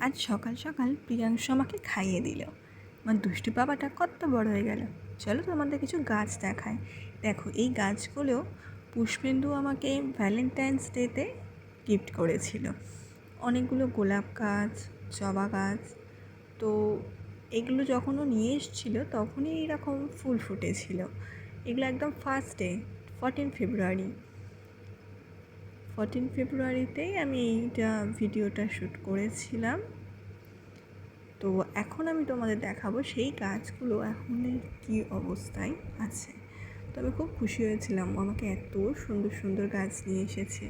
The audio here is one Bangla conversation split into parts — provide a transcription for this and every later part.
আজ সকাল সকাল প্রিয়াংশু আমাকে খাইয়ে দিল। আমার দুষ্টু বাবাটা কত বড় হয়ে গেল। চলো তোমাদের কিছু গাছ দেখায়। দেখো, এই গাছগুলো পুষ্পেন্দু আমাকে ভ্যালেন্টাইন্স ডেতে গিফট করেছিল। অনেকগুলো গোলাপ গাছ, জবা গাছ। তো এগুলো যখন ও নিয়ে এসেছিলো তখনই এরকম ফুল ফুটেছিল। এগুলো একদম ফার্স্টে 14 ফেব্রুয়ারি। 14 ফেব্রুয়ারিতেই আমি এইটা ভিডিওটা শ্যুট করেছিলাম। তো এখন আমি তোমাদের দেখাবো সেই গাছগুলো এখন কী অবস্থায় আছে। তো আমি খুব খুশি হয়েছিলাম, আমাকে এত সুন্দর সুন্দর গাছ নিয়ে এসেছে।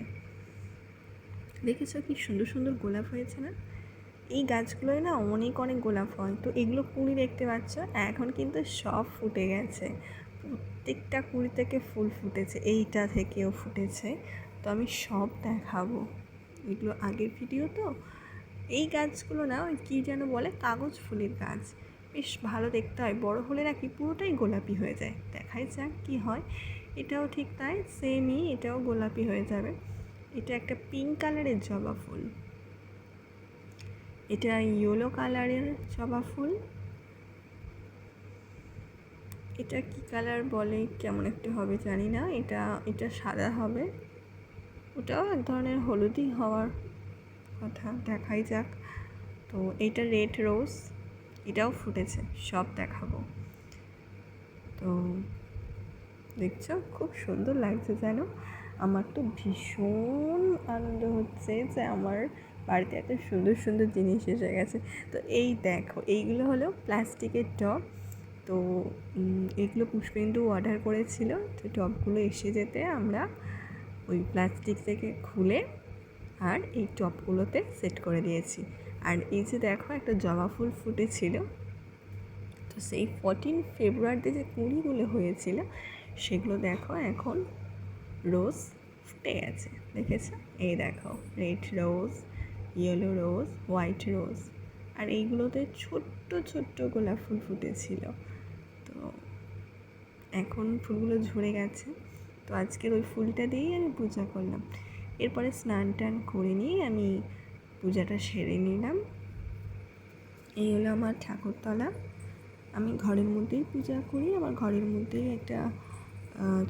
দেখেছো কি সুন্দর সুন্দর গোলাপ হয়েছে না? এই গাছগুলোয় না অনেক অনেক গোলাপ হয়। তো এগুলো কুঁড়ি দেখতে পাচ্ছ, এখন কিন্তু সব ফুটে গেছে। প্রত্যেকটা কুঁড়ি থেকে ফুল ফুটেছে, এইটা থেকেও ফুটেছে। তো আমি সব দেখাবো। এগুলো আগের ভিডিও তো। এই গাছগুলো না ওই কী যেন বলে, কাগজ ফুলের গাছ। বেশ ভালো দেখতে হয়, বড় হলে নাকি পুরোটাই গোলাপি হয়ে যায়। দেখাই যাক কী হয়। এটাও ঠিক তাই, সেমই, এটাও গোলাপি হয়ে যাবে। এটা একটা পিঙ্ক কালারের জবা ফুল, এটা ইয়েলো কালারের জবা ফুল। এটা কি কালার বলে, কেমন একটা হবে জানি না। এটা সাদা হবে। ওটাও এক ধরনের হলুদই হওয়ার কথা, দেখাই যাক। তো এটা রেড রোজ, এটাও ফুটেছে, সব দেখাবো। তো দেখছো খুব সুন্দর লাগছে যেন। আমার তো ভীষণ আনন্দ হচ্ছে যে আমার বাড়িতে এত সুন্দর সুন্দর জিনিস এসে গেছে। তো এই দেখো, এইগুলো হলো প্লাস্টিকের টব। তো এগুলো পুষ্পেন্দু অর্ডার করেছিল। তো টবগুলো এসে যেতে আমরা ওই প্লাস্টিক থেকে খুলে আর এই টবগুলোতে সেট করে দিয়েছি। আর এই যে দেখো, একটা জবা ফুল ফুটেছিল। তো সেই 14 ফেব্রুয়ারিতে যে কুঁড়িগুলো হয়েছিল সেগুলো দেখো এখন রোজ ফুটে গেছে। দেখেছো? এই দেখো, রেড রোজ, ইয়েলো রোজ, হোয়াইট রোজ। আর এইগুলোতে ছোট্ট ছোট্ট গোলাপ ফুল ফুটেছিল। তো এখন ফুলগুলো ঝরে গেছে। তো আজকের ওই ফুলটা দিয়েই আমি পূজা করলাম। এরপরে স্নান টান করে নিয়ে আমি পূজাটা সেরে নিলাম। এই হলো আমার ঠাকুরতলা। আমি ঘরের মধ্যেই পূজা করি। আমার ঘরের মধ্যেই একটা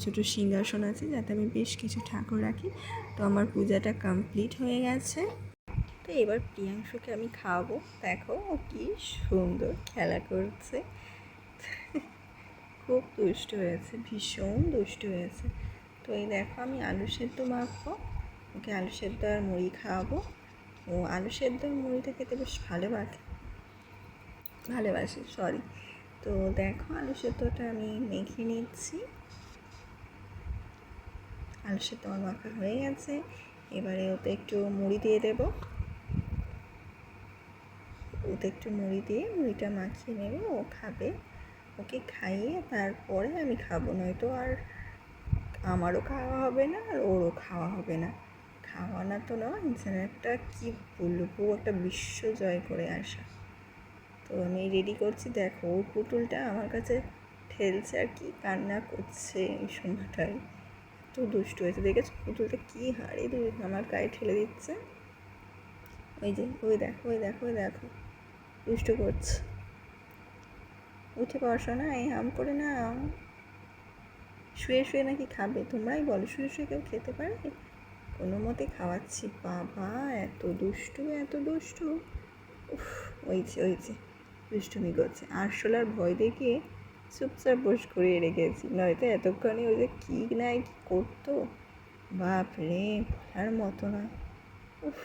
ছোটো সিংহাসন আছে, যাতে আমি বেশ কিছু ঠাকুর রাখি। তো আমার পূজাটা কমপ্লিট হয়ে গেছে। তো এবার প্রিয়াংশুকে আমি খাওয়াবো। দেখো ও কী সুন্দর খেলা করছে। খুব দুষ্ট হয়েছে, ভীষণ দুষ্ট হয়েছে। তো এই দেখো, আমি আলু সেদ্ধ মাখবো, ওকে আলু সেদ্ধ আর মুড়ি খাওয়াবো। ও আলু সেদ্ধ আর মুড়িটা খেতে বেশ ভালোবাসে। তো দেখো, আলু সেদ্ধটা আমি মেখে নিচ্ছি। আলু সেদ্ধ আমার মাখা হয়ে গেছে। এবারে ওতে একটু মুড়ি দিয়ে দেবো। মুড়িটা মাখিয়ে নেবে, ও খাবে। ওকে খাইয়ে তারপরে আমি খাবো, নয়তো আর আমারও খাওয়া হবে না আর ওরও খাওয়া হবে না। খাওয়া না তো নয়, যেন একটা কী বলবো, একটা বিশ্ব জয় করে আসা। তো আমি রেডি করছি। দেখো, ওর পুতুলটা আমার কাছে ঠেলছে আর কি কান্না করছে এই সময়টায়। তো দুষ্টু হয়েছে, দেখেছো পুতুলটা কী হারে আমার গায়ে ঠেলে দিচ্ছে। ওই দেখো দুষ্টু করছে। উঠে বসো না, এই হাম করে না। শুয়ে শুয়ে নাকি খাবে? তোমরাই বলো, শুয়ে শুয়ে কেউ খেতে পারে? কোনো মতে খাওয়াচ্ছি। বাবা এত দুষ্টু। উফ, ওই যে দুষ্টুমি করছে। আরশোলার ভয় দেখিয়ে চুপচাপ বস করিয়ে রেখেছি, নয়তো এতক্ষণে ওই যে কী করতো, বাপ রে, বলার মতো না। উফ।